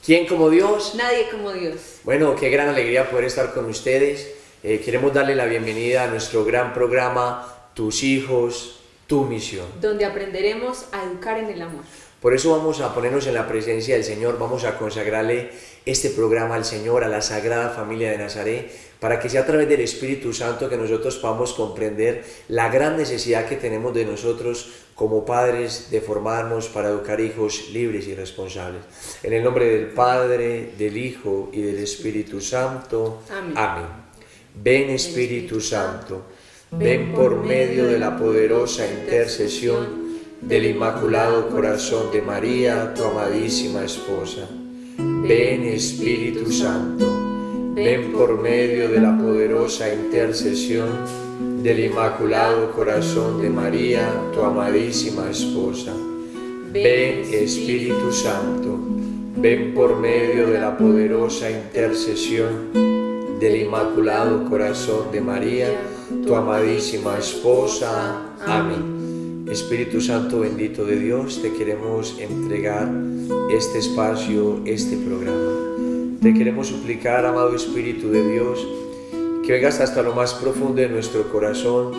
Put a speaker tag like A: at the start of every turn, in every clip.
A: ¿Quién como Dios?
B: Nadie como Dios.
A: Bueno, qué gran alegría poder estar con ustedes. Queremos darle la bienvenida a nuestro gran programa Tus hijos, tu misión,
B: donde aprenderemos a educar en el amor.
A: Por eso vamos a ponernos en la presencia del Señor, vamos a consagrarle este programa al Señor, a la Sagrada Familia de Nazaret, para que sea a través del Espíritu Santo que nosotros podamos comprender la gran necesidad que tenemos de nosotros como padres de formarnos para educar hijos libres y responsables. En el nombre del Padre, del Hijo y del Espíritu Santo.
B: Amén.
A: Amén. Ven Espíritu Santo, ven por medio de la poderosa intercesión del Inmaculado Corazón de María, tu amadísima esposa. Ven Espíritu Santo, ven por medio de la poderosa intercesión del Inmaculado Corazón de María, tu amadísima esposa. Ven Espíritu Santo, ven por medio de la poderosa intercesión del Inmaculado Corazón de María, tu amadísima esposa. Amén. Espíritu Santo bendito de Dios, te queremos entregar este espacio, este programa. Te queremos suplicar, amado Espíritu de Dios, que vengas hasta lo más profundo de nuestro corazón,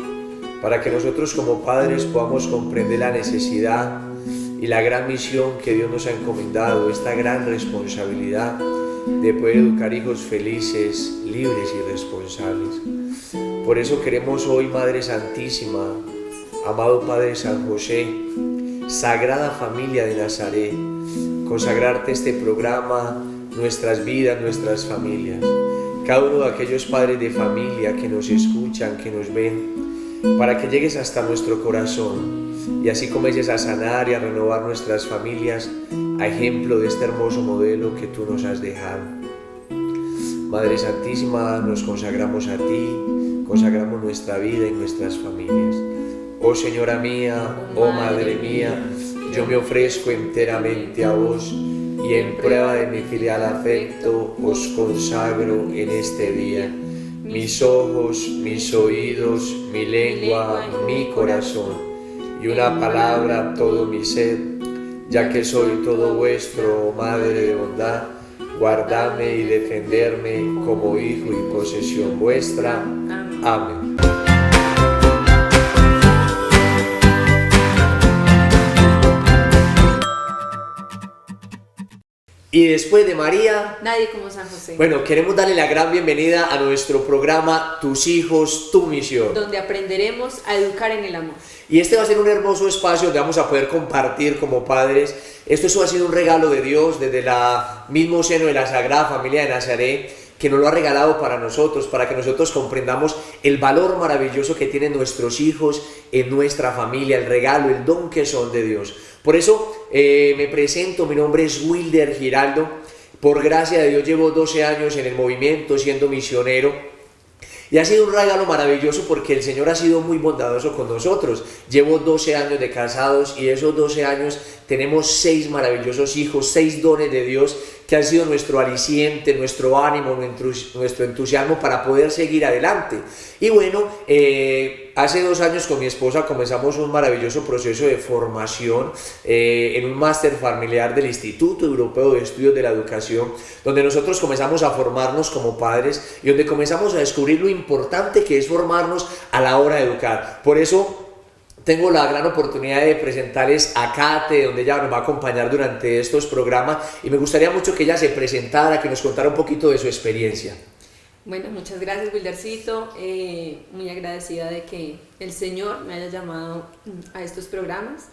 A: para que nosotros como padres podamos comprender la necesidad y la gran misión que Dios nos ha encomendado, esta gran responsabilidad de poder educar hijos felices, libres y responsables. Por eso queremos hoy, Madre Santísima, amado Padre San José, Sagrada Familia de Nazaret, consagrarte este programa, nuestras vidas, nuestras familias, cada uno de aquellos padres de familia que nos escuchan, que nos ven, para que llegues hasta nuestro corazón y así comiences a sanar y a renovar nuestras familias a ejemplo de este hermoso modelo que tú nos has dejado. Madre Santísima, nos consagramos a ti, consagramos nuestra vida y nuestras familias. Oh Señora mía, oh Madre mía, yo me ofrezco enteramente a vos y en prueba de mi filial afecto os consagro en este día mis ojos, mis oídos, mi lengua, mi corazón y una palabra, todo mi ser, ya que soy todo vuestro, oh Madre de bondad, guardadme y defenderme como hijo y posesión vuestra. Amén. Y después de María,
B: nadie como San José.
A: Bueno, queremos darle la gran bienvenida a nuestro programa Tus hijos, tu misión,
B: donde aprenderemos a educar en el amor.
A: Y este va a ser un hermoso espacio donde vamos a poder compartir como padres. Esto ha sido un regalo de Dios desde el mismo seno de la Sagrada Familia de Nazaret, que nos lo ha regalado para nosotros, para que nosotros comprendamos el valor maravilloso que tienen nuestros hijos en nuestra familia, el regalo, el don que son de Dios. Por eso me presento, mi nombre es Wilder Giraldo, por gracia de Dios llevo 12 años en el movimiento siendo misionero. Y ha sido un regalo maravilloso porque el Señor ha sido muy bondadoso con nosotros. Llevo 12 años de casados y esos 12 años tenemos 6 maravillosos hijos, 6 dones de Dios que han sido nuestro aliciente, nuestro ánimo, nuestro entusiasmo para poder seguir adelante. Y bueno, hace 2 años con mi esposa comenzamos un maravilloso proceso de formación en un máster familiar del Instituto Europeo de Estudios de la Educación, donde nosotros comenzamos a formarnos como padres y donde comenzamos a descubrir lo importante que es formarnos a la hora de educar. Por eso tengo la gran oportunidad de presentarles a Kate, donde ella nos va a acompañar durante estos programas y me gustaría mucho que ella se presentara, que nos contara un poquito de su experiencia.
B: Bueno, muchas gracias, Wildercito, muy agradecida de que el Señor me haya llamado a estos programas.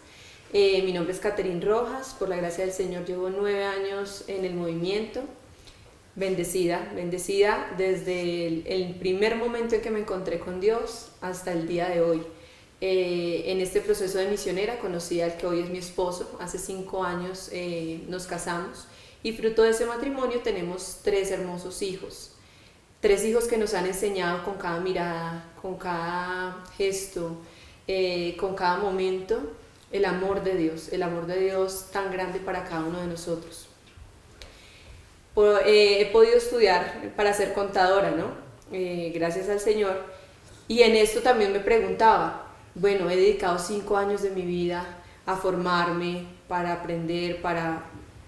B: Mi nombre es Caterine Rojas, por la gracia del Señor llevo 9 años en el movimiento, bendecida desde el primer momento en que me encontré con Dios hasta el día de hoy. En este proceso de misionera conocí al que hoy es mi esposo, hace 5 años nos casamos y fruto de ese matrimonio tenemos 3 hermosos hijos. 3 hijos que nos han enseñado con cada mirada, con cada gesto, con cada momento, el amor de Dios tan grande para cada uno de nosotros. He podido estudiar para ser contadora, ¿no? Gracias al Señor. Y en esto también me preguntaba, bueno, he dedicado 5 años de mi vida a formarme, para aprender, para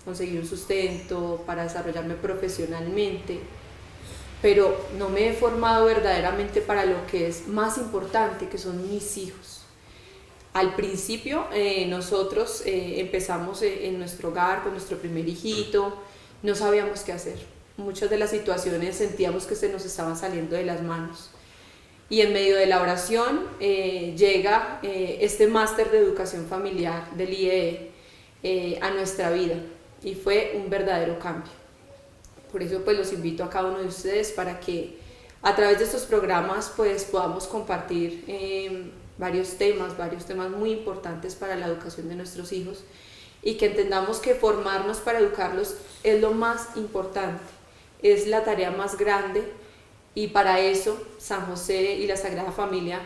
B: conseguir un sustento, para desarrollarme profesionalmente, pero no me he formado verdaderamente para lo que es más importante, que son mis hijos. Al principio nosotros empezamos en nuestro hogar con nuestro primer hijito, no sabíamos qué hacer. Muchas de las situaciones sentíamos que se nos estaban saliendo de las manos. Y en medio de la oración llega este máster de educación familiar del IEE a nuestra vida, y fue un verdadero cambio. Por eso pues los invito a cada uno de ustedes para que a través de estos programas pues podamos compartir varios temas muy importantes para la educación de nuestros hijos, y que entendamos que formarnos para educarlos es lo más importante, es la tarea más grande, y para eso San José y la Sagrada Familia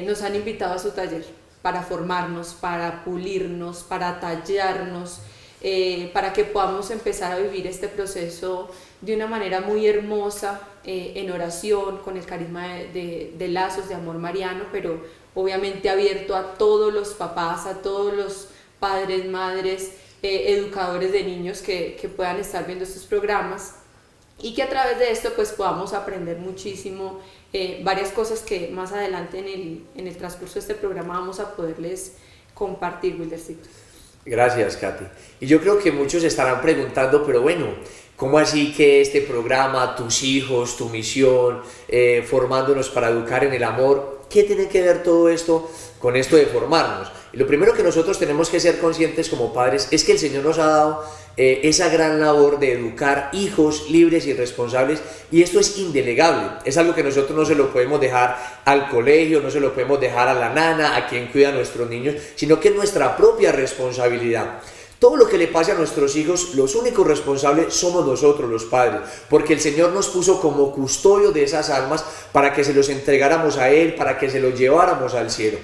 B: nos han invitado a su taller, para formarnos, para pulirnos, para tallarnos, para que podamos empezar a vivir este proceso de una manera muy hermosa, en oración, con el carisma de lazos de amor mariano, pero obviamente abierto a todos los papás, a todos los padres, madres, educadores de niños que puedan estar viendo estos programas, y que a través de esto pues podamos aprender muchísimo, varias cosas que más adelante en el transcurso de este programa vamos a poderles compartir, Wildercito.
A: Gracias, Katy. Y yo creo que muchos estarán preguntando, pero bueno, ¿cómo así que este programa, tus hijos, tu misión, formándonos para educar en el amor, qué tiene que ver todo esto con esto de formarnos? Y lo primero que nosotros tenemos que ser conscientes como padres es que el Señor nos ha dado esa gran labor de educar hijos libres y responsables, y esto es indelegable, es algo que nosotros no se lo podemos dejar al colegio, no se lo podemos dejar a la nana, a quien cuida a nuestros niños, sino que es nuestra propia responsabilidad. Todo lo que le pase a nuestros hijos, los únicos responsables somos nosotros, los padres, porque el Señor nos puso como custodio de esas almas para que se los entregáramos a Él, para que se los lleváramos al cielo.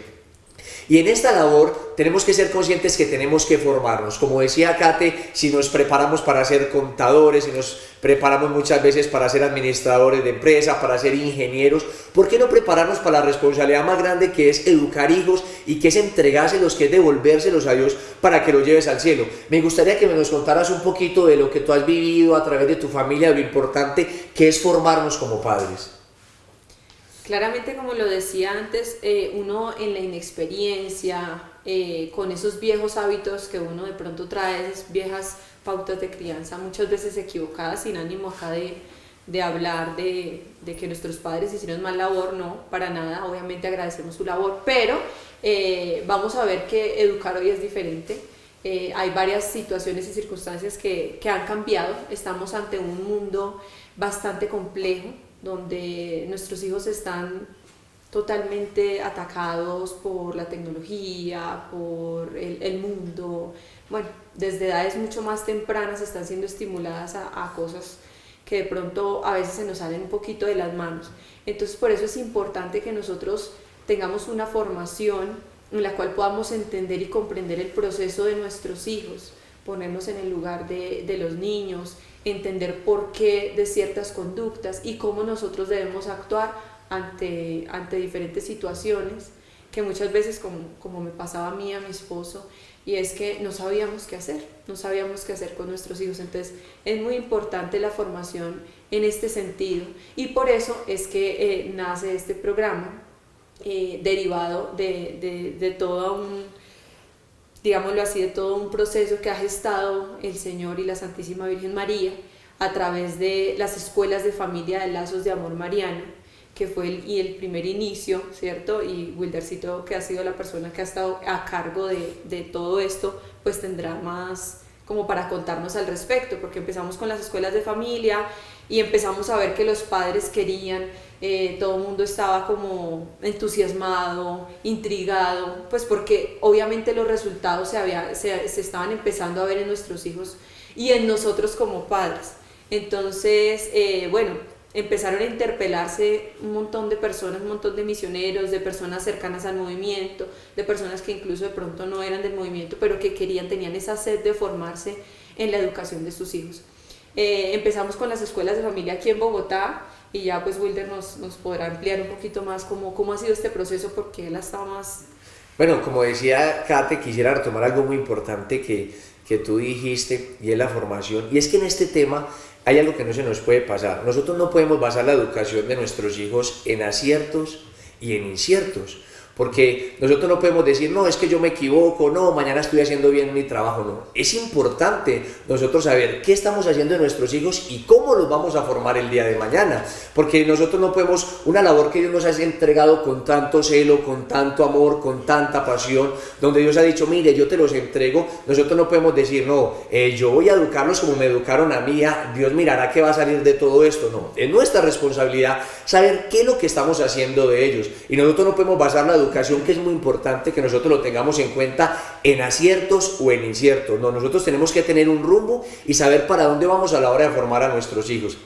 A: Y en esta labor tenemos que ser conscientes que tenemos que formarnos. Como decía Kate, si nos preparamos para ser contadores, si nos preparamos muchas veces para ser administradores de empresa, para ser ingenieros, ¿por qué no prepararnos para la responsabilidad más grande, que es educar hijos y que es entregárselos, que es devolvérselos a Dios para que los lleves al cielo? Me gustaría que nos contaras un poquito de lo que tú has vivido a través de tu familia, de lo importante que es formarnos como padres.
B: Claramente, como lo decía antes, uno en la inexperiencia, con esos viejos hábitos que uno de pronto trae, esas viejas pautas de crianza, muchas veces equivocadas, sin ánimo acá de hablar de que nuestros padres hicieron mal labor, no, para nada, obviamente agradecemos su labor, pero vamos a ver que educar hoy es diferente. Hay varias situaciones y circunstancias que han cambiado, estamos ante un mundo bastante complejo, donde nuestros hijos están totalmente atacados por la tecnología, por el mundo. Bueno, desde edades mucho más tempranas están siendo estimuladas a cosas que de pronto a veces se nos salen un poquito de las manos. Entonces por eso es importante que nosotros tengamos una formación en la cual podamos entender y comprender el proceso de nuestros hijos, ponernos en el lugar de los niños, entender por qué de ciertas conductas y cómo nosotros debemos actuar ante diferentes situaciones que muchas veces, como me pasaba a mí, a mi esposo, y es que no sabíamos qué hacer con nuestros hijos. Entonces es muy importante la formación en este sentido, y por eso es que nace este programa derivado de todo digámoslo así, de todo un proceso que ha gestado el Señor y la Santísima Virgen María a través de las escuelas de familia de lazos de amor mariano, que fue el primer inicio, ¿cierto? Y Wildercito, que ha sido la persona que ha estado a cargo de todo esto, pues tendrá más como para contarnos al respecto, porque empezamos con las escuelas de familia y empezamos a ver que los padres querían, todo el mundo estaba como entusiasmado, intrigado, pues porque obviamente los resultados se estaban empezando a ver en nuestros hijos y en nosotros como padres. Entonces, bueno, empezaron a interpelarse un montón de personas, un montón de misioneros, de personas cercanas al movimiento, de personas que incluso de pronto no eran del movimiento, pero que tenían esa sed de formarse en la educación de sus hijos. Empezamos con las escuelas de familia aquí en Bogotá, y ya pues Wilder nos podrá ampliar un poquito más cómo ha sido este proceso, porque él ha estado más...
A: Bueno, como decía Kate, quisiera retomar algo muy importante que que tú dijiste, y es la formación. Y es que en este tema hay algo que no se nos puede pasar. Nosotros no podemos basar la educación de nuestros hijos en aciertos y en inciertos. Porque nosotros no podemos decir, no, es que yo me equivoco, no, mañana estoy haciendo bien mi trabajo, no. Es importante nosotros saber qué estamos haciendo de nuestros hijos y cómo los vamos a formar el día de mañana. Porque nosotros no podemos, una labor que Dios nos ha entregado con tanto celo, con tanto amor, con tanta pasión, donde Dios ha dicho, mire, yo te los entrego, nosotros no podemos decir, no, yo voy a educarlos como me educaron a mí, Dios mirará qué va a salir de todo esto, no. Es nuestra responsabilidad saber qué es lo que estamos haciendo de ellos. Y nosotros no podemos basar la educación, que es muy importante que nosotros lo tengamos en cuenta, en aciertos o en inciertos. No, nosotros tenemos que tener un rumbo y saber para dónde vamos a la hora de formar a nuestros hijos.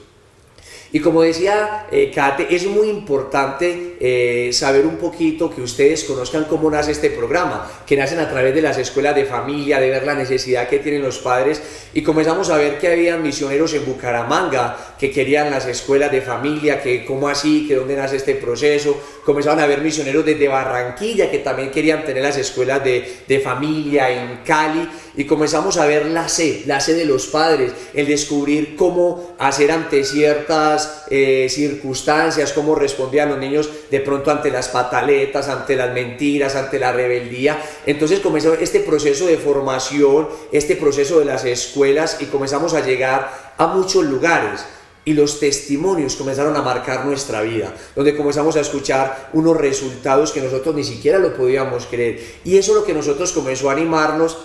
A: Y como decía Kate, es muy importante saber un poquito, que ustedes conozcan cómo nace este programa, que nacen a través de las escuelas de familia, de ver la necesidad que tienen los padres, y comenzamos a ver que había misioneros en Bucaramanga que querían las escuelas de familia, que cómo así, que dónde nace este proceso. Comenzaban a haber misioneros desde Barranquilla que también querían tener las escuelas de familia en Cali, y comenzamos a ver la sed de los padres, el descubrir cómo hacer ante ciertas circunstancias, cómo respondían los niños de pronto ante las pataletas, ante las mentiras, ante la rebeldía. Entonces comenzó este proceso de formación, este proceso de las escuelas, y comenzamos a llegar a muchos lugares. Y los testimonios comenzaron a marcar nuestra vida, donde comenzamos a escuchar unos resultados que nosotros ni siquiera lo podíamos creer. Y eso es lo que nosotros comenzó a animarnos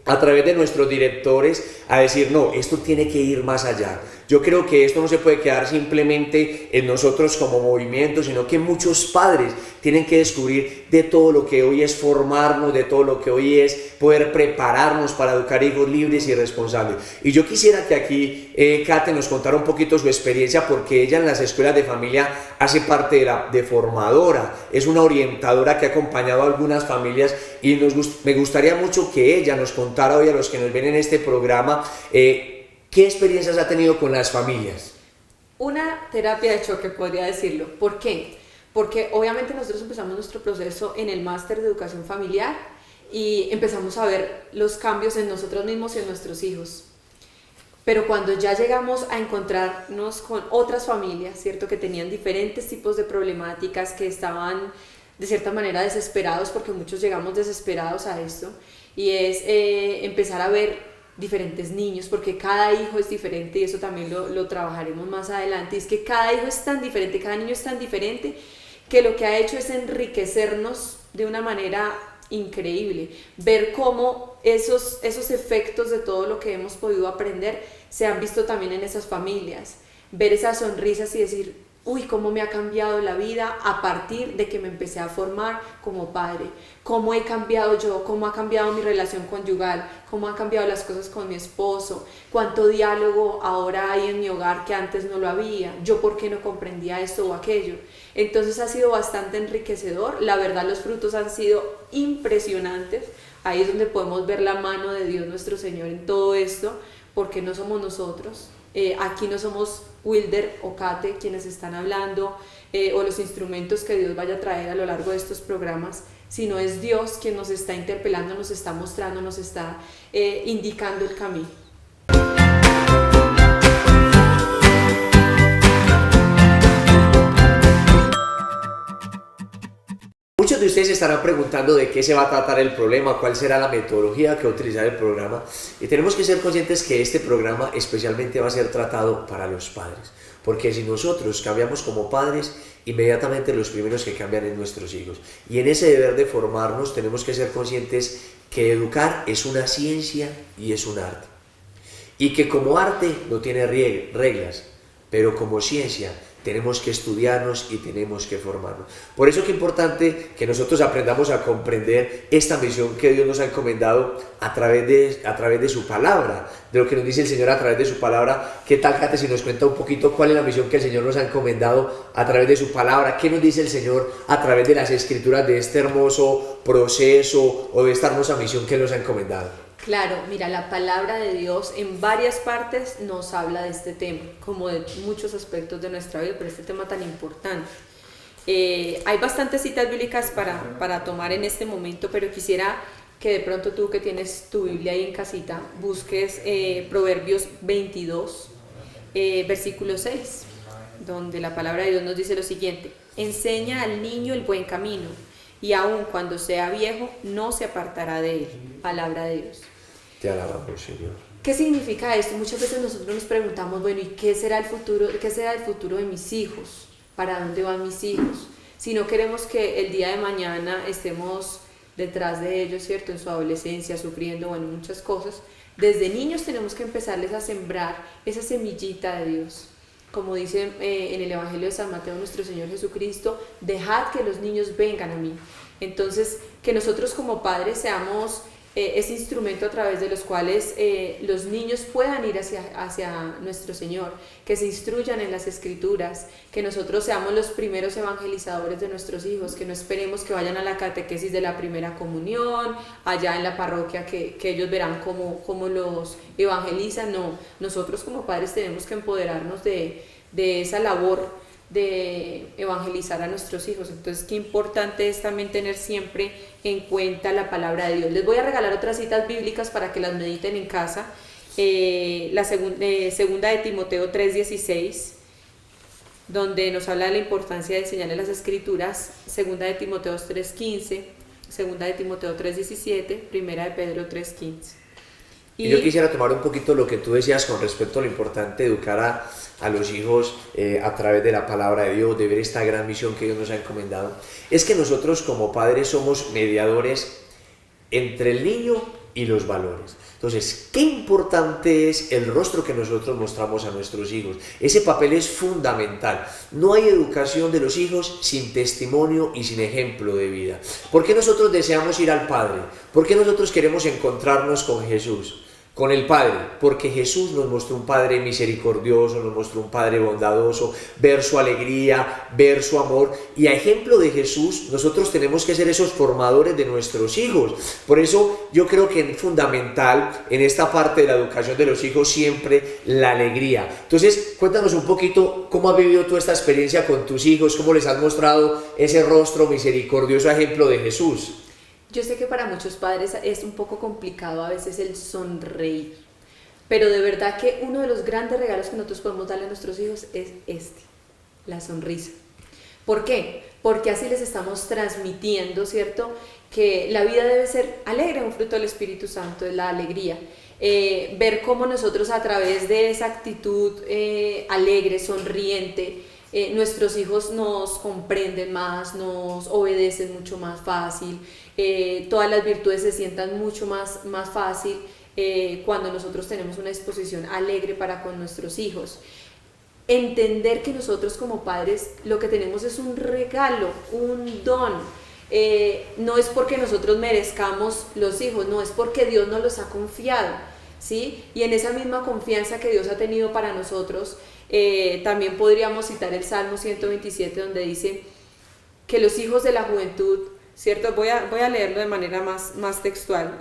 A: a través de nuestros directores a decir, no, esto tiene que ir más allá. Yo creo que esto no se puede quedar simplemente en nosotros como movimiento, sino que muchos padres tienen que descubrir de todo lo que hoy es formarnos, de todo lo que hoy es poder prepararnos para educar hijos libres y responsables. Y yo quisiera que aquí Kate nos contara un poquito su experiencia, porque ella en las escuelas de familia hace parte de formadora, es una orientadora que ha acompañado a algunas familias, y me gustaría mucho que ella nos contara hoy a los que nos ven en este programa ¿qué experiencias ha tenido con las familias?
B: Una terapia de choque, podría decirlo. ¿Por qué? Porque obviamente nosotros empezamos nuestro proceso en el máster de educación familiar y empezamos a ver los cambios en nosotros mismos y en nuestros hijos. Pero cuando ya llegamos a encontrarnos con otras familias, ¿cierto? Que tenían diferentes tipos de problemáticas, que estaban de cierta manera desesperados, porque muchos llegamos desesperados a esto, y es empezar a ver diferentes niños, porque cada hijo es diferente, y eso también lo trabajaremos más adelante. Y es que cada hijo es tan diferente, cada niño es tan diferente, que lo que ha hecho es enriquecernos de una manera increíble, ver cómo esos efectos de todo lo que hemos podido aprender se han visto también en esas familias, ver esas sonrisas y decir, uy, cómo me ha cambiado la vida a partir de que me empecé a formar como padre, cómo he cambiado yo, cómo ha cambiado mi relación conyugal, cómo han cambiado las cosas con mi esposo, cuánto diálogo ahora hay en mi hogar que antes no lo había, yo por qué no comprendía esto o aquello. Entonces ha sido bastante enriquecedor, la verdad los frutos han sido impresionantes, ahí es donde podemos ver la mano de Dios nuestro Señor en todo esto, porque no somos nosotros, aquí no somos Wilder o Kate quienes están hablando, o los instrumentos que Dios vaya a traer a lo largo de estos programas, sino es Dios quien nos está interpelando, nos está mostrando, nos está indicando el camino.
A: Muchos de ustedes estarán preguntando de qué se va a tratar el problema, cuál será la metodología que va a utilizar el programa, y tenemos que ser conscientes que este programa especialmente va a ser tratado para los padres, porque si nosotros cambiamos como padres, inmediatamente los primeros que cambian es nuestros hijos, y en ese deber de formarnos tenemos que ser conscientes que educar es una ciencia y es un arte, y que como arte no tiene reglas, pero como ciencia tenemos que estudiarnos y tenemos que formarnos. Por eso es importante que nosotros aprendamos a comprender esta misión que Dios nos ha encomendado a través de su palabra, de lo que nos dice el Señor a través de su palabra. ¿Qué tal, Kate, si nos cuenta un poquito cuál es la misión que el Señor nos ha encomendado a través de su palabra? ¿Qué nos dice el Señor a través de las Escrituras de este hermoso proceso o de esta hermosa misión que Él nos ha encomendado?
B: Claro, mira, la palabra de Dios en varias partes nos habla de este tema, como de muchos aspectos de nuestra vida, pero este tema tan importante. Hay bastantes citas bíblicas para tomar en este momento, pero quisiera que de pronto tú que tienes tu Biblia ahí en casita, busques Proverbios 22, versículo 6, donde la palabra de Dios nos dice lo siguiente: enseña al niño el buen camino, y aun cuando sea viejo, no se apartará de él. Palabra de Dios.
A: Te alabamos, Señor.
B: ¿Qué significa esto? Muchas veces nosotros nos preguntamos, bueno, ¿y qué será el futuro? ¿Qué será el futuro de mis hijos? ¿Para dónde van mis hijos? Si no queremos que el día de mañana estemos detrás de ellos, ¿cierto? En su adolescencia, sufriendo, bueno, muchas cosas. Desde niños tenemos que empezarles a sembrar esa semillita de Dios. Como dice en el Evangelio de San Mateo nuestro Señor Jesucristo, dejad que los niños vengan a mí. Entonces, que nosotros como padres seamos ese instrumento a través de los cuales los niños puedan ir hacia nuestro Señor, que se instruyan en las Escrituras, que nosotros seamos los primeros evangelizadores de nuestros hijos, que no esperemos que vayan a la catequesis de la primera comunión, allá en la parroquia, que ellos verán cómo los evangelizan. No, nosotros como padres tenemos que empoderarnos de esa labor de evangelizar a nuestros hijos. Entonces, qué importante es también tener siempre en cuenta la palabra de Dios. Les voy a regalar otras citas bíblicas para que las mediten en casa. La segunda de Timoteo 3:16, donde nos habla de la importancia de enseñarle las Escrituras. Segunda de Timoteo 3:15, segunda de Timoteo 3:17, primera de Pedro 3:15.
A: Y yo quisiera tomar un poquito lo que tú decías con respecto a lo importante de educar a los hijos a través de la palabra de Dios, de ver esta gran misión que Dios nos ha encomendado. Es que nosotros como padres somos mediadores entre el niño y los valores. Entonces, qué importante es el rostro que nosotros mostramos a nuestros hijos. Ese papel es fundamental. No hay educación de los hijos sin testimonio y sin ejemplo de vida. ¿Por qué nosotros deseamos ir al Padre? ¿Por qué nosotros queremos encontrarnos con Jesús? Con el Padre, porque Jesús nos mostró un Padre misericordioso, nos mostró un Padre bondadoso, ver su alegría, ver su amor, y a ejemplo de Jesús nosotros tenemos que ser esos formadores de nuestros hijos. Por eso yo creo que es fundamental en esta parte de la educación de los hijos siempre la alegría. Entonces cuéntanos un poquito cómo has vivido tú esta experiencia con tus hijos, cómo les has mostrado ese rostro misericordioso a ejemplo de Jesús.
B: Yo sé que para muchos padres es un poco complicado a veces el sonreír, pero de verdad que uno de los grandes regalos que nosotros podemos darle a nuestros hijos es la sonrisa. ¿Por qué? Porque así les estamos transmitiendo, ¿cierto?, que la vida debe ser alegre. Un fruto del Espíritu Santo es la alegría. Ver cómo nosotros a través de esa actitud alegre, sonriente, nuestros hijos nos comprenden más, nos obedecen mucho más fácil, todas las virtudes se sientan mucho más fácil cuando nosotros tenemos una disposición alegre para con nuestros hijos. Entender que nosotros como padres lo que tenemos es un regalo, un don. No es porque nosotros merezcamos los hijos, no, es porque Dios nos los ha confiado, ¿sí? Y en esa misma confianza que Dios ha tenido para nosotros, también podríamos citar el Salmo 127, donde dice que los hijos de la juventud, ¿cierto? Voy a leerlo de manera más textual.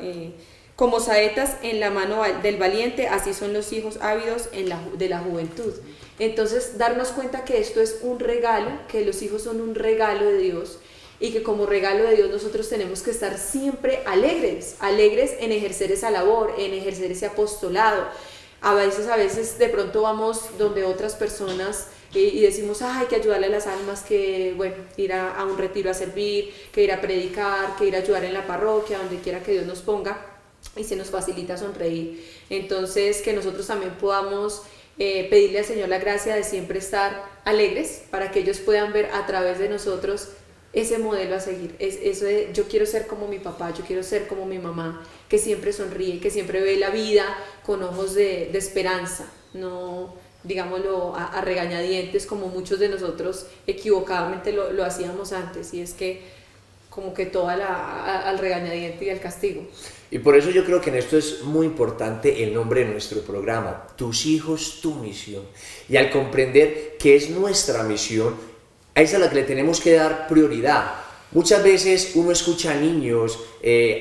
B: Como saetas en la mano del valiente, así son los hijos ávidos de la juventud. Entonces, darnos cuenta que esto es un regalo, que los hijos son un regalo de Dios, y que como regalo de Dios nosotros tenemos que estar siempre alegres en ejercer esa labor, en ejercer ese apostolado. A veces de pronto vamos donde otras personas y decimos, hay que ayudarle a las almas, que bueno, ir a un retiro a servir, que ir a predicar, que ir a ayudar en la parroquia, donde quiera que Dios nos ponga, y se nos facilita sonreír. Entonces, que nosotros también podamos pedirle al Señor la gracia de siempre estar alegres, para que ellos puedan ver a través de nosotros ese modelo a seguir. Eso de yo quiero ser como mi papá, yo quiero ser como mi mamá, que siempre sonríe, que siempre ve la vida con ojos de esperanza, no, digámoslo, a regañadientes, como muchos de nosotros equivocadamente lo hacíamos antes, y es que como que todo al regañadiente y al castigo.
A: Y por eso yo creo que en esto es muy importante el nombre de nuestro programa, Tus hijos, tu misión. Y al comprender que es nuestra misión, a esa es a la que le tenemos que dar prioridad. Muchas veces uno escucha a niños,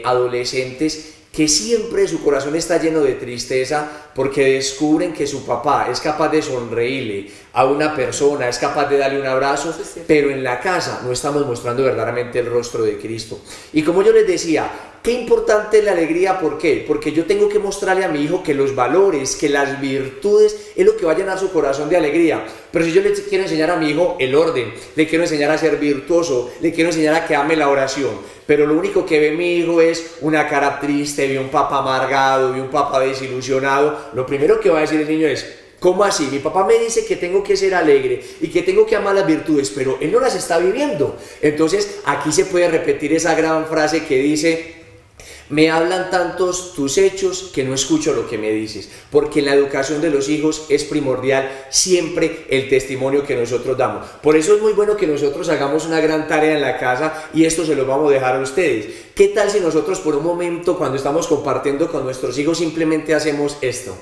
A: adolescentes, que siempre su corazón está lleno de tristeza porque descubren que su papá es capaz de sonreírle a una persona, es capaz de darle un abrazo, pero en la casa no estamos mostrando verdaderamente el rostro de Cristo. Y como yo les decía, qué importante es la alegría, ¿por qué? Porque yo tengo que mostrarle a mi hijo que los valores, que las virtudes es lo que va a llenar su corazón de alegría. Pero si yo le quiero enseñar a mi hijo el orden, le quiero enseñar a ser virtuoso, le quiero enseñar a que ame la oración, pero lo único que ve mi hijo es una cara triste, ve un papá amargado, ve un papá desilusionado, lo primero que va a decir el niño es: ¿cómo así? Mi papá me dice que tengo que ser alegre y que tengo que amar las virtudes, pero él no las está viviendo. Entonces aquí se puede repetir esa gran frase que dice: me hablan tantos tus hechos que no escucho lo que me dices, porque en la educación de los hijos es primordial siempre el testimonio que nosotros damos. Por eso es muy bueno que nosotros hagamos una gran tarea en la casa, y esto se lo vamos a dejar a ustedes. ¿Qué tal si nosotros por un momento, cuando estamos compartiendo con nuestros hijos, simplemente hacemos esto?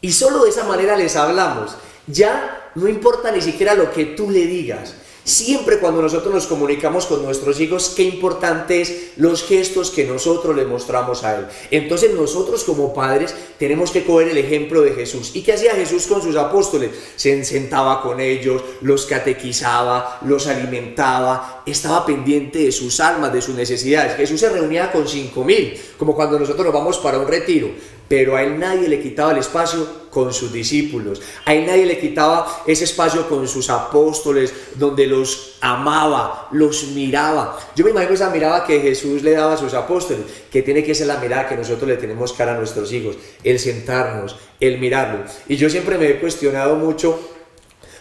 A: Y solo de esa manera les hablamos. Ya no importa ni siquiera lo que tú le digas. Siempre cuando nosotros nos comunicamos con nuestros hijos, qué importante es los gestos que nosotros le mostramos a él. Entonces nosotros como padres tenemos que coger el ejemplo de Jesús. ¿Y qué hacía Jesús con sus apóstoles? Se sentaba con ellos, los catequizaba, los alimentaba, estaba pendiente de sus almas, de sus necesidades. Jesús se reunía con 5.000, como cuando nosotros nos vamos para un retiro. Pero a él nadie le quitaba el espacio con sus discípulos, a él nadie le quitaba ese espacio con sus apóstoles, donde los amaba, los miraba. Yo me imagino esa mirada que Jesús le daba a sus apóstoles, que tiene que ser la mirada que nosotros le tenemos cara a nuestros hijos, el sentarnos, el mirarlos. Y yo siempre me he cuestionado mucho,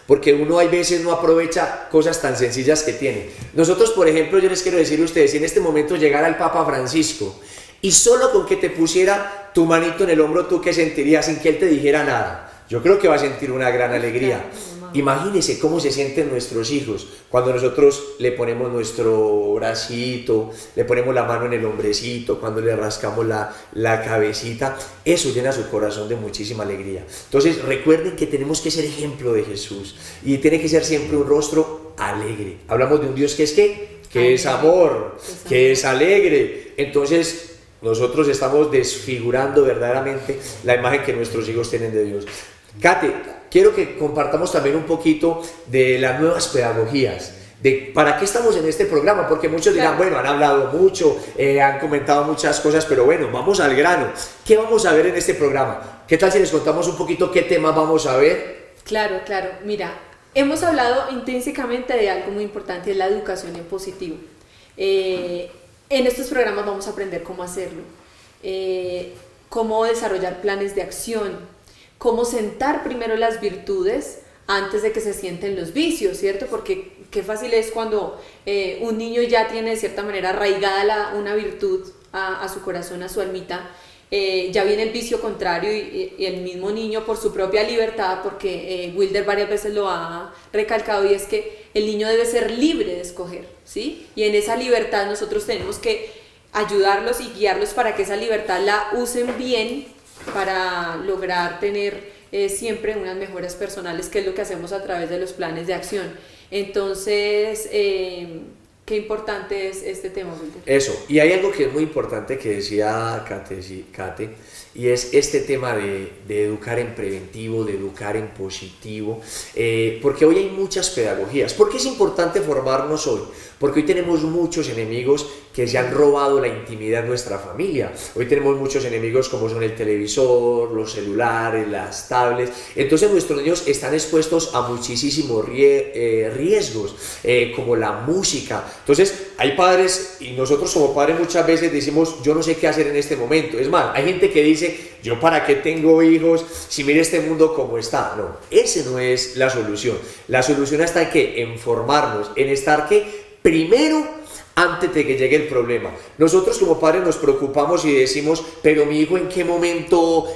A: porque uno hay veces no aprovecha cosas tan sencillas que tiene. Nosotros, por ejemplo, yo les quiero decir a ustedes, si en este momento llegara el Papa Francisco, y solo con que te pusiera tu manito en el hombro, ¿tú qué sentirías sin que él te dijera nada? Yo creo que va a sentir una gran alegría. Imagínense cómo se sienten nuestros hijos cuando nosotros le ponemos nuestro bracito, le ponemos la mano en el hombrecito, cuando le rascamos la cabecita. Eso llena su corazón de muchísima alegría. Entonces recuerden que tenemos que ser ejemplo de Jesús, y tiene que ser siempre un rostro alegre. Hablamos de un Dios que es ¿qué? Que es amor, que es alegre. Entonces nosotros estamos desfigurando verdaderamente la imagen que nuestros hijos tienen de Dios. Kate, quiero que compartamos también un poquito de las nuevas pedagogías, de para qué estamos en este programa, porque muchos dirán, bueno, han hablado mucho, han comentado muchas cosas, pero bueno, vamos al grano. ¿Qué vamos a ver en este programa? ¿Qué tal si les contamos un poquito qué temas vamos a ver?
B: Claro, mira, hemos hablado intrínsecamente de algo muy importante, es la educación en positivo. En estos programas vamos a aprender cómo hacerlo, cómo desarrollar planes de acción, cómo sentar primero las virtudes antes de que se sienten los vicios, ¿cierto? Porque qué fácil es cuando un niño ya tiene de cierta manera arraigada una virtud a su corazón, a su almita, ya viene el vicio contrario, y el mismo niño, por su propia libertad, porque Wilder varias veces lo ha recalcado, y es que el niño debe ser libre de escoger, ¿sí? Y en esa libertad nosotros tenemos que ayudarlos y guiarlos para que esa libertad la usen bien, para lograr tener siempre unas mejoras personales, que es lo que hacemos a través de los planes de acción. Entonces, qué importante es este tema, Wilder.
A: Eso, y hay algo que es muy importante que decía Kate, y es este tema de educar en preventivo, de educar en positivo, porque hoy hay muchas pedagogías. ¿Por qué es importante formarnos hoy? Porque hoy tenemos muchos enemigos que se han robado la intimidad de nuestra familia. Hoy tenemos muchos enemigos como son el televisor, los celulares, las tablets. Entonces nuestros niños están expuestos a muchísimos riesgos, como la música. Entonces hay padres, y nosotros como padres muchas veces decimos, yo no sé qué hacer en este momento. Es más, hay gente que dice, yo para qué tengo hijos si mire este mundo como está. No, esa no es la solución. La solución está en que en formarnos, en estar que primero, antes de que llegue el problema. Nosotros como padres nos preocupamos y decimos, pero mi hijo en qué momento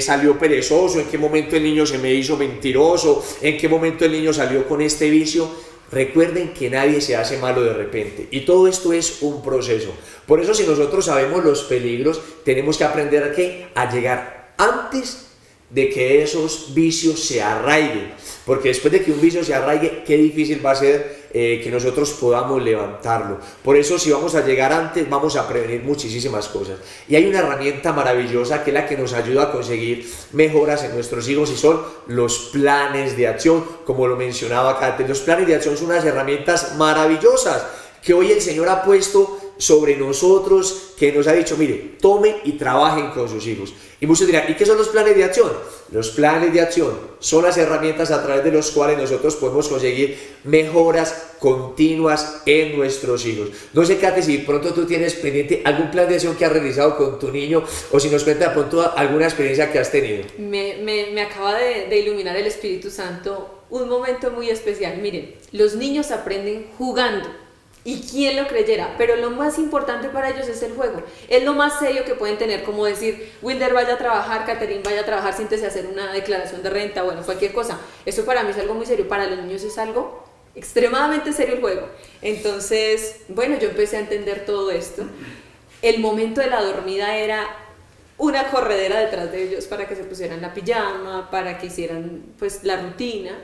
A: salió perezoso, en qué momento el niño se me hizo mentiroso, en qué momento el niño salió con este vicio. Recuerden que nadie se hace malo de repente, y todo esto es un proceso. Por eso, si nosotros sabemos los peligros, tenemos que aprender a llegar antes de que esos vicios se arraiguen, porque después de que un vicio se arraigue, qué difícil va a ser que nosotros podamos levantarlo. Por eso, si vamos a llegar antes, vamos a prevenir muchísimas cosas. Y hay una herramienta maravillosa que es la que nos ayuda a conseguir mejoras en nuestros hijos, y son los planes de acción, como lo mencionaba Kate. Los planes de acción son unas herramientas maravillosas que hoy el Señor ha puesto sobre nosotros, que nos ha dicho, mire, tomen y trabajen con sus hijos. Y muchos dirán, ¿y qué son los planes de acción? Los planes de acción son las herramientas a través de las cuales nosotros podemos conseguir mejoras continuas en nuestros hijos. No sé, Kate, si pronto tú tienes pendiente algún plan de acción que has realizado con tu niño, o si nos cuenta de pronto alguna experiencia que has tenido.
B: Me acaba de iluminar el Espíritu Santo un momento muy especial. Miren, los niños aprenden jugando. Y quién lo creyera, pero lo más importante para ellos es el juego. Es lo más serio que pueden tener, como decir, Wilder vaya a trabajar, Catherine vaya a trabajar, siéntese a hacer una declaración de renta, bueno, cualquier cosa. Eso para mí es algo muy serio, para los niños es algo extremadamente serio el juego. Entonces, bueno, yo empecé a entender todo esto. El momento de la dormida era una corredera detrás de ellos para que se pusieran la pijama, para que hicieran pues la rutina,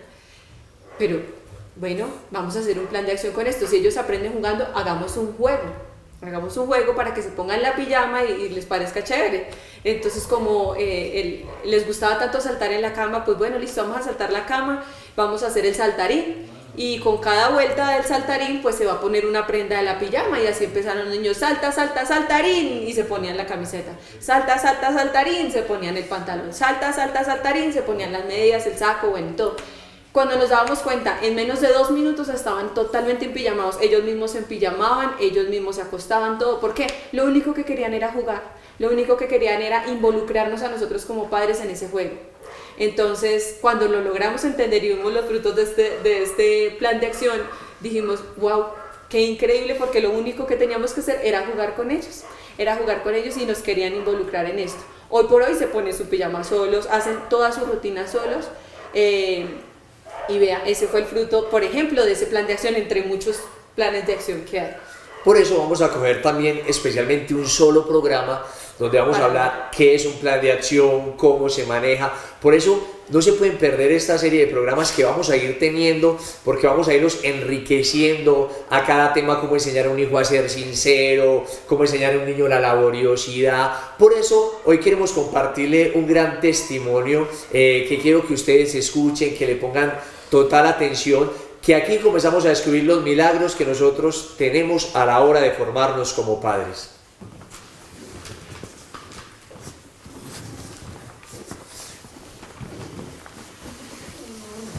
B: pero bueno, vamos a hacer un plan de acción con esto. Si ellos aprenden jugando, hagamos un juego para que se pongan la pijama y les parezca chévere. Entonces, como les gustaba tanto saltar en la cama, pues bueno, listo, vamos a saltar la cama, vamos a hacer el saltarín, y con cada vuelta del saltarín pues se va a poner una prenda de la pijama, y así empezaron los niños, salta, salta, saltarín, y se ponían la camiseta, salta, salta, saltarín, se ponían el pantalón, salta, salta, saltarín, se ponían las medias, el saco, bueno, todo. Cuando nos dábamos cuenta, en menos de 2 minutos estaban totalmente empijamados. Ellos mismos se empijamaban, ellos mismos se acostaban, todo. ¿Por qué? Lo único que querían era jugar. Lo único que querían era involucrarnos a nosotros como padres en ese juego. Entonces, cuando lo logramos entender y vimos los frutos de este plan de acción, dijimos, wow, qué increíble, porque lo único que teníamos que hacer era jugar con ellos. Era jugar con ellos y nos querían involucrar en esto. Hoy por hoy se ponen su pijama solos, hacen toda su rutina solos. Y vea, ese fue el fruto, por ejemplo, de ese plan de acción, entre muchos planes de acción que hay.
A: Por eso vamos a coger también especialmente un solo programa donde vamos a hablar qué es un plan de acción, cómo se maneja. Por eso no se pueden perder esta serie de programas que vamos a ir teniendo, porque vamos a irlos enriqueciendo a cada tema, cómo enseñar a un hijo a ser sincero, cómo enseñar a un niño la laboriosidad. Por eso hoy queremos compartirle un gran testimonio que quiero que ustedes escuchen, que le pongan total atención, que aquí comenzamos a descubrir los milagros que nosotros tenemos a la hora de formarnos como padres.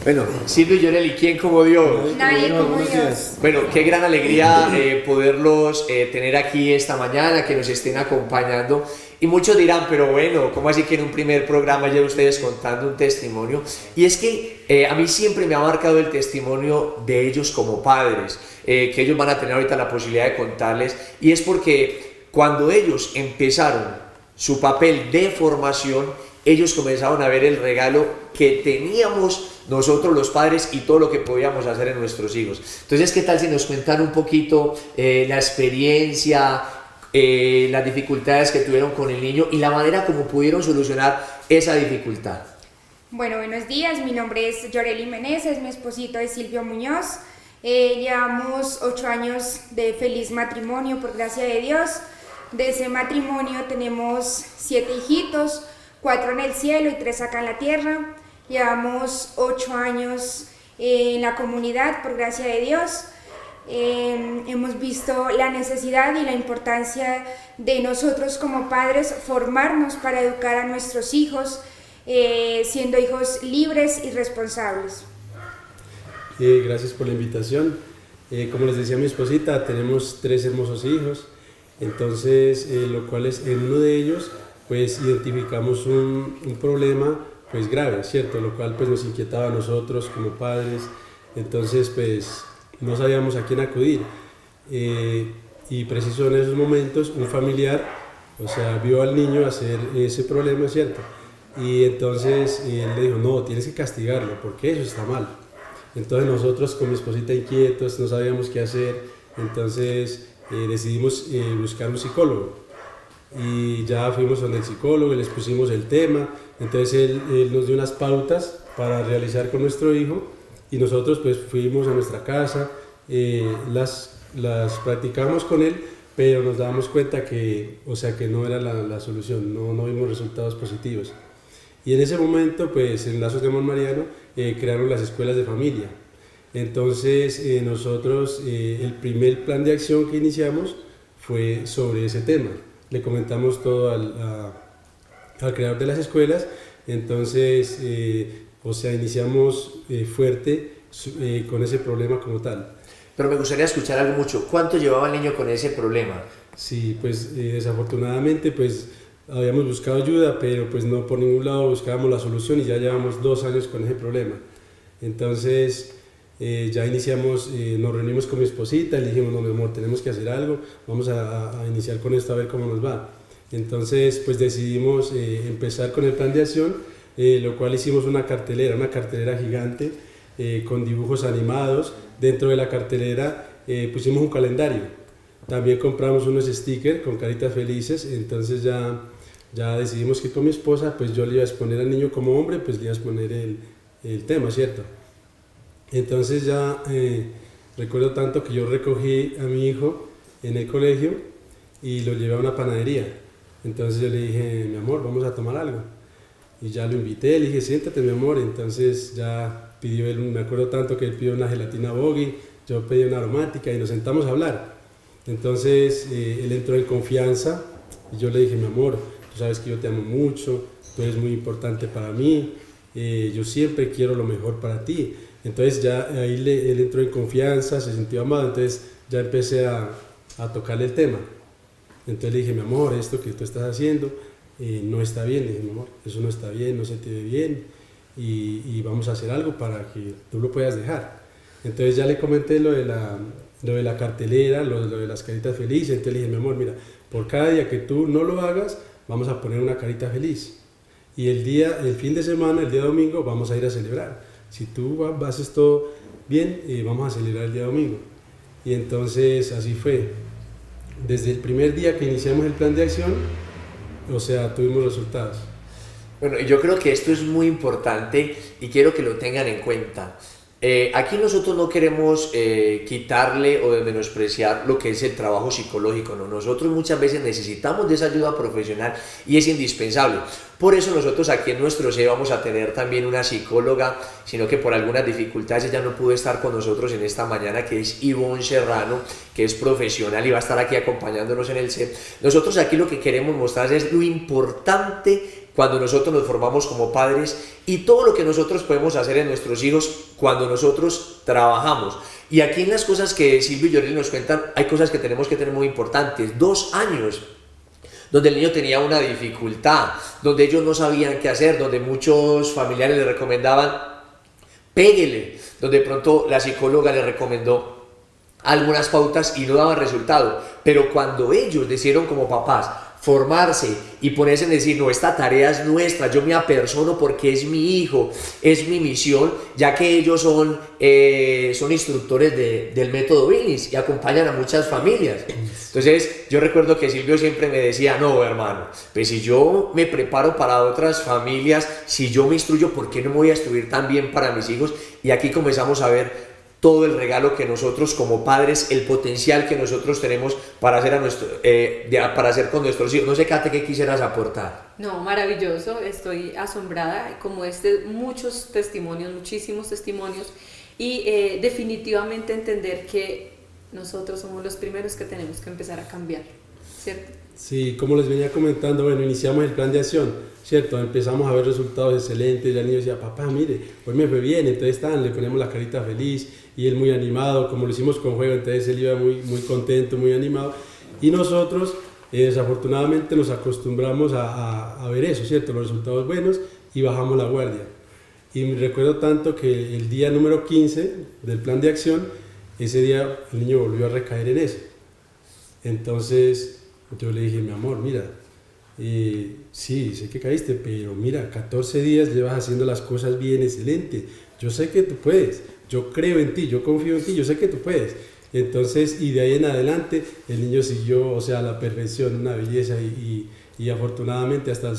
A: Bueno, Silvio y Yoreli, ¿quién como Dios?
C: Nadie como Dios.
A: Bueno, qué gran alegría poderlos tener aquí esta mañana, que nos estén acompañando. Y muchos dirán, pero bueno, ¿cómo así que en un primer programa ya ustedes contando un testimonio? Y es que a mí siempre me ha marcado el testimonio de ellos como padres, que ellos van a tener ahorita la posibilidad de contarles. Y es porque cuando ellos empezaron su papel de formación, ellos comenzaron a ver el regalo que teníamos nosotros los padres y todo lo que podíamos hacer en nuestros hijos. Entonces, ¿qué tal si nos cuentan un poquito la experiencia, las dificultades que tuvieron con el niño y la manera como pudieron solucionar esa dificultad?
C: Bueno, buenos días, mi nombre es Yoreli Meneses, mi esposito es Silvio Muñoz. Llevamos 8 años de feliz matrimonio, por gracia de Dios. De ese matrimonio tenemos 7 hijitos, 4 en el cielo y 3 acá en la tierra. Llevamos 8 años en la comunidad, por gracia de Dios. Hemos visto la necesidad y la importancia de nosotros como padres formarnos para educar a nuestros hijos, siendo hijos libres y responsables.
D: Gracias por la invitación. Como les decía mi esposita, tenemos 3 hermosos hijos, entonces lo cual es en uno de ellos pues identificamos un problema pues grave, ¿cierto? Lo cual pues nos inquietaba a nosotros como padres, entonces pues no sabíamos a quién acudir, y preciso en esos momentos un familiar, o sea, vio al niño hacer ese problema, ¿cierto? Y entonces él le dijo, no, tienes que castigarlo, porque eso está mal. Entonces nosotros con mi esposita inquietos, no sabíamos qué hacer, entonces decidimos buscar un psicólogo. Y ya fuimos donde el psicólogo y les pusimos el tema, entonces él nos dio unas pautas para realizar con nuestro hijo y nosotros pues fuimos a nuestra casa las practicamos con él, pero nos dábamos cuenta que, o sea, que no era la solución, no vimos resultados positivos. Y en ese momento, pues en Lazos de Amor Mariano crearon las escuelas de familia. Entonces nosotros, el primer plan de acción que iniciamos fue sobre ese tema. Le comentamos todo al creador de las escuelas. Entonces, o sea, iniciamos fuerte con ese problema como tal.
A: Pero me gustaría escuchar algo mucho. ¿Cuánto llevaba el niño con ese problema?
D: Sí, pues desafortunadamente pues habíamos buscado ayuda, pero pues no por ningún lado buscábamos la solución y ya llevamos 2 años con ese problema. Entonces ya iniciamos, nos reunimos con mi esposita y le dijimos, no mi amor, tenemos que hacer algo, vamos a iniciar con esto a ver cómo nos va. Entonces pues decidimos empezar con el plan de acción, lo cual hicimos una cartelera gigante con dibujos animados. Dentro de la cartelera pusimos un calendario, también compramos unos stickers con caritas felices. Entonces ya decidimos que con mi esposa pues yo le iba a exponer al niño como hombre, pues le iba a exponer el tema, ¿cierto? Entonces ya recuerdo tanto que yo recogí a mi hijo en el colegio y lo llevé a una panadería. Entonces yo le dije, mi amor, vamos a tomar algo. Y ya lo invité, le dije, siéntate mi amor. Entonces ya pidió él, me acuerdo tanto que él pidió una gelatina Bogi, yo pedí una aromática y nos sentamos a hablar. Entonces él entró en confianza y yo le dije, mi amor, tú sabes que yo te amo mucho, tú eres muy importante para mí, yo siempre quiero lo mejor para ti. Entonces ya ahí él entró en confianza, se sintió amado, entonces ya empecé a tocarle el tema. Entonces le dije, mi amor, esto que tú estás haciendo no está bien. Le dije, mi amor, eso no está bien, no se te ve bien y vamos a hacer algo para que tú lo puedas dejar. Entonces ya le comenté lo de la cartelera, lo de las caritas felices. Entonces le dije, mi amor, mira, por cada día que tú no lo hagas, vamos a poner una carita feliz. Y el fin de semana, el día domingo, vamos a ir a celebrar. Si tú haces todo bien, vamos a celebrar el día domingo. Y entonces así fue. Desde el primer día que iniciamos el plan de acción, o sea, tuvimos resultados.
A: Bueno, yo creo que esto es muy importante y quiero que lo tengan en cuenta. Aquí nosotros no queremos quitarle o menospreciar lo que es el trabajo psicológico, ¿no? Nosotros muchas veces necesitamos de esa ayuda profesional y es indispensable. Por eso nosotros aquí en nuestro CE vamos a tener también una psicóloga, sino que por algunas dificultades ella no pudo estar con nosotros en esta mañana, que es Ivonne Serrano, que es profesional y va a estar aquí acompañándonos en el CE. Nosotros aquí lo que queremos mostrar es lo importante cuando nosotros nos formamos como padres y todo lo que nosotros podemos hacer en nuestros hijos cuando nosotros trabajamos. Y aquí en las cosas que Silvio y Yoreli nos cuentan, hay cosas que tenemos que tener muy importantes. 2 años donde el niño tenía una dificultad, donde ellos no sabían qué hacer, donde muchos familiares le recomendaban, péguele, donde de pronto la psicóloga le recomendó algunas pautas y no daban resultado. Pero cuando ellos decidieron como papás formarse y ponerse en decir, no, esta tarea es nuestra, yo me apersono porque es mi hijo, es mi misión, ya que ellos son instructores del método Billis y acompañan a muchas familias. Entonces yo recuerdo que Silvio siempre me decía, no hermano, pues si yo me preparo para otras familias, si yo me instruyo, ¿por qué no me voy a instruir también para mis hijos? Y aquí comenzamos a ver todo el regalo que nosotros como padres, el potencial que nosotros tenemos para hacer, para hacer con nuestros hijos. No sé, Kate, ¿qué quisieras aportar?
B: No, maravilloso, estoy asombrada, como muchos testimonios, muchísimos testimonios, y definitivamente entender que nosotros somos los primeros que tenemos que empezar a cambiar, ¿cierto?
D: Sí, como les venía comentando, bueno, iniciamos el plan de acción, ¿cierto? Empezamos a ver resultados excelentes, ya el niño decía, papá, mire, hoy me fue bien, entonces le poníamos la carita feliz y él muy animado, como lo hicimos con juego, entonces él iba muy contento, muy animado, y nosotros desafortunadamente nos acostumbramos a ver eso, ¿cierto? Los resultados buenos y bajamos la guardia. Y me recuerdo tanto que el día número 15 del plan de acción, ese día el niño volvió a recaer en eso. Entonces yo le dije, mi amor, mira, sí, sé que caíste, pero mira, 14 días llevas haciendo las cosas bien, excelente. Yo sé que tú puedes, yo creo en ti, yo confío en ti, yo sé que tú puedes. Entonces, y de ahí en adelante, el niño siguió, o sea, a la perfección, una belleza y afortunadamente hasta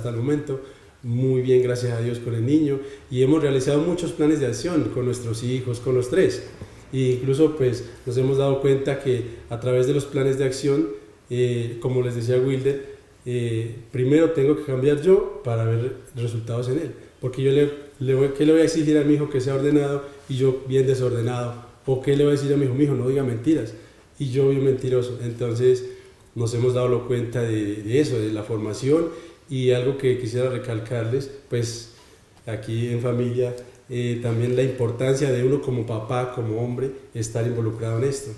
D: el momento, muy bien, gracias a Dios, con el niño. Y hemos realizado muchos planes de acción con nuestros hijos, con los 3. E incluso pues nos hemos dado cuenta que a través de los planes de acción, como les decía Wilder, primero tengo que cambiar yo para ver resultados en él, porque yo ¿qué le voy a exigir a mi hijo que sea ordenado y yo bien desordenado? ¿O qué le voy a decir a mi hijo, no diga mentiras y yo bien mentiroso? Entonces nos hemos dado cuenta de eso, de la formación. Y algo que quisiera recalcarles, pues aquí en familia, también la importancia de uno como papá, como hombre, estar involucrado en esto.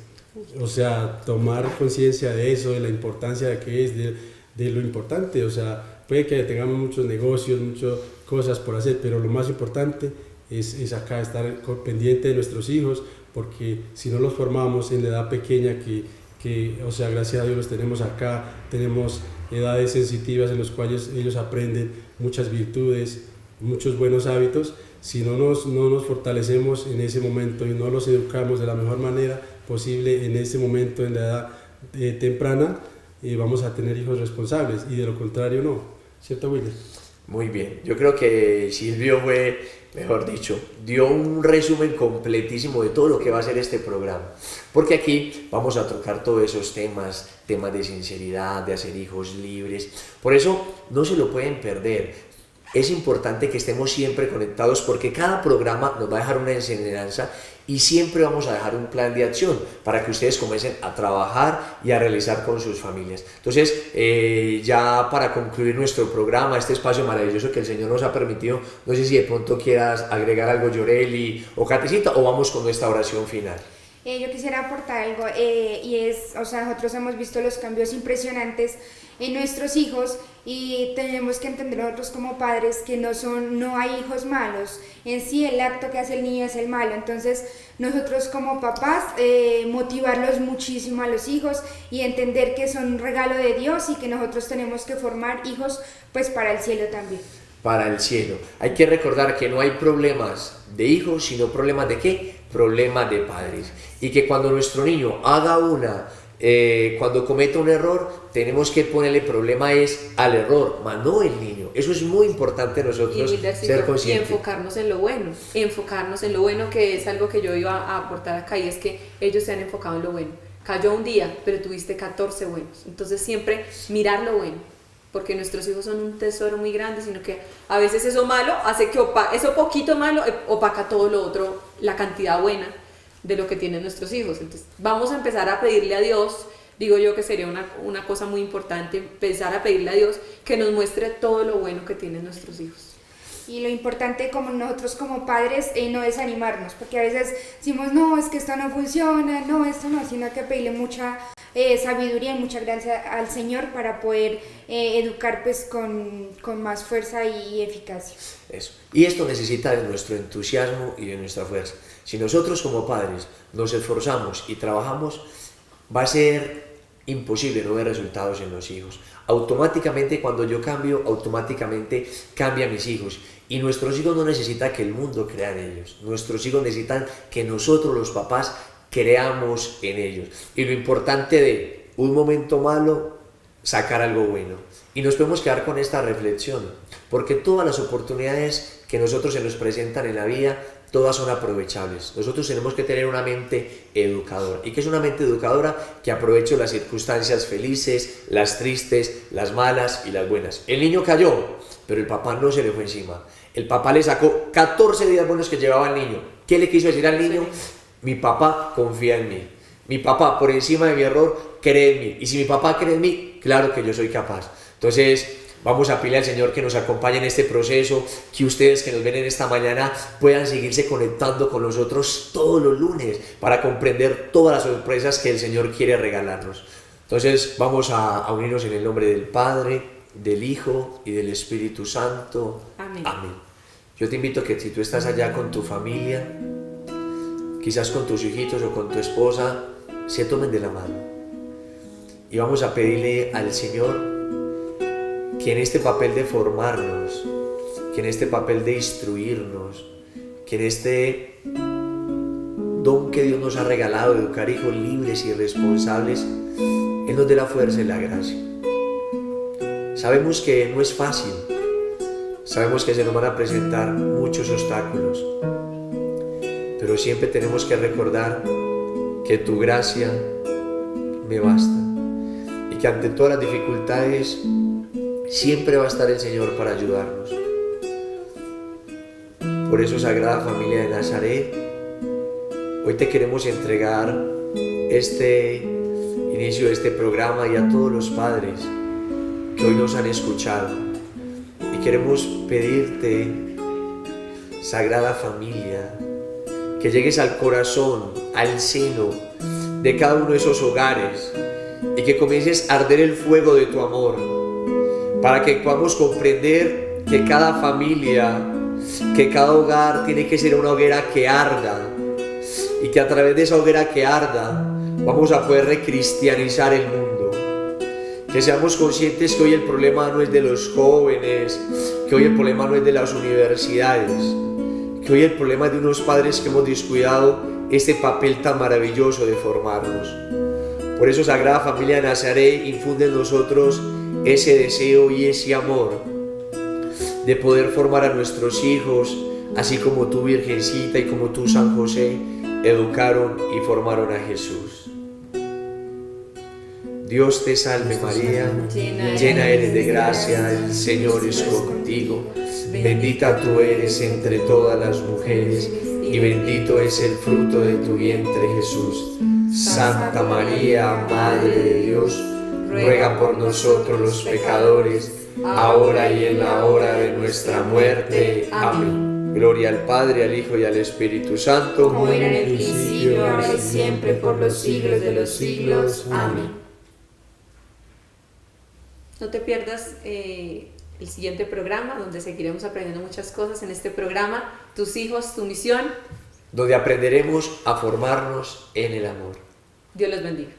D: O sea, tomar conciencia de eso, de la importancia de que es, de lo importante. O sea, puede que tengamos muchos negocios, muchas cosas por hacer, pero lo más importante es acá estar pendiente de nuestros hijos, porque si no los formamos en la edad pequeña o sea, gracias a Dios los tenemos acá, tenemos edades sensitivas en las cuales ellos aprenden muchas virtudes, muchos buenos hábitos. Si no nos fortalecemos en ese momento y no los educamos de la mejor manera posible en ese momento, en la edad temprana, vamos a tener hijos responsables, y de lo contrario no. ¿Cierto, Wilder?
A: Muy bien, yo creo que Silvio fue, mejor dicho, dio un resumen completísimo de todo lo que va a ser este programa, porque aquí vamos a tocar todos esos temas de sinceridad, de hacer hijos libres. Por eso no se lo pueden perder. Es importante que estemos siempre conectados, porque cada programa nos va a dejar una enseñanza y siempre vamos a dejar un plan de acción para que ustedes comiencen a trabajar y a realizar con sus familias. Entonces, ya para concluir nuestro programa, este espacio maravilloso que el Señor nos ha permitido, no sé si de pronto quieras agregar algo, Yoreli o Catecita, o vamos con nuestra oración final.
C: Yo quisiera aportar algo, y es, o sea, nosotros hemos visto los cambios impresionantes en nuestros hijos, y tenemos que entender nosotros como padres que no hay hijos malos. En sí el acto que hace el niño es el malo. Entonces nosotros como papás motivarlos muchísimo a los hijos y entender que son un regalo de Dios y que nosotros tenemos que formar hijos pues para el cielo también.
A: Para el cielo. Hay que recordar que no hay problemas de hijos, sino problemas de ¿qué? Problemas de padres. Y que cuando nuestro niño haga cuando cometa un error, tenemos que ponerle problema al error, más no el niño. Eso es muy importante nosotros ser conscientes.
B: Y enfocarnos en lo bueno, que es algo que yo iba a aportar acá, y es que ellos se han enfocado en lo bueno. Cayó un día, pero tuviste 14 buenos. Entonces siempre mirar lo bueno, porque nuestros hijos son un tesoro muy grande, sino que a veces eso malo hace que eso poquito malo opaca todo lo otro, la cantidad buena de lo que tienen nuestros hijos. Entonces vamos a empezar a pedirle a Dios, digo yo que sería una cosa muy importante, empezar a pedirle a Dios que nos muestre todo lo bueno que tienen nuestros hijos.
C: Y lo importante como nosotros como padres, no desanimarnos, porque a veces decimos, no, es que esto no funciona, no, esto no, sino que pedirle mucha sabiduría y mucha gracia al Señor para poder educar pues con más fuerza y eficacia.
A: Eso. Y esto necesita de nuestro entusiasmo y de nuestra fuerza. Si nosotros como padres nos esforzamos y trabajamos, va a ser imposible no ver resultados en los hijos. Automáticamente, cuando yo cambio, automáticamente cambian mis hijos. Y nuestros hijos no necesitan que el mundo crea en ellos. Nuestros hijos necesitan que nosotros, los papás, creamos en ellos. Y lo importante de un momento malo, sacar algo bueno. Y nos podemos quedar con esta reflexión, porque todas las oportunidades que nosotros se nos presentan en la vida, todas son aprovechables. Nosotros tenemos que tener una mente educadora. ¿Y qué es una mente educadora? Que aproveche las circunstancias felices, las tristes, las malas y las buenas. El niño cayó, pero el papá no se le fue encima. El papá le sacó 14 días buenos que llevaba el niño. ¿Qué le quiso decir al niño? Mi papá confía en mí. Mi papá, por encima de mi error, cree en mí. Y si mi papá cree en mí, claro que yo soy capaz. Entonces, vamos a pedirle al Señor que nos acompañe en este proceso, que ustedes que nos ven en esta mañana puedan seguirse conectando con nosotros todos los lunes para comprender todas las sorpresas que el Señor quiere regalarnos. Entonces, vamos a unirnos en el nombre del Padre, del Hijo y del Espíritu Santo.
B: Amén.
A: Amén. Yo te invito a que si tú estás allá con tu familia, quizás con tus hijitos o con tu esposa, se tomen de la mano. Y vamos a pedirle al Señor que en este papel de formarnos, que en este papel de instruirnos, que en este don que Dios nos ha regalado de educar hijos libres y responsables, Él nos dé la fuerza y la gracia. Sabemos que no es fácil, sabemos que se nos van a presentar muchos obstáculos, pero siempre tenemos que recordar que tu gracia me basta y que ante todas las dificultades siempre va a estar el Señor para ayudarnos. Por eso, Sagrada Familia de Nazaret, hoy te queremos entregar este inicio de este programa y a todos los padres que hoy nos han escuchado. Y queremos pedirte, Sagrada Familia, que llegues al corazón, al seno de cada uno de esos hogares y que comiences a arder el fuego de tu amor, para que podamos comprender que cada familia, que cada hogar tiene que ser una hoguera que arda, y que a través de esa hoguera que arda vamos a poder recristianizar el mundo. Que seamos conscientes que hoy el problema no es de los jóvenes, que hoy el problema no es de las universidades, que hoy el problema es de unos padres que hemos descuidado este papel tan maravilloso de formarnos. Por eso, Sagrada Familia de Nazaret, infunde en nosotros ese deseo y ese amor de poder formar a nuestros hijos, así como tú, Virgencita, y como tú, San José, educaron y formaron a Jesús. Dios te salve María, llena eres de gracia, el Señor es contigo. Bendita tú eres entre todas las mujeres, y bendito es el fruto de tu vientre, Jesús. Santa María, Madre de Dios, ruega por nosotros los pecadores, ahora y en la hora de nuestra muerte. Amén. Gloria al Padre, al Hijo y al Espíritu Santo,
B: como era en el principio, ahora y siempre, por los siglos de los siglos. Amén. No te pierdas el siguiente programa, donde seguiremos aprendiendo muchas cosas en este programa, Tus hijos, tu misión,
A: donde aprenderemos a formarnos en el amor.
B: Dios los bendiga.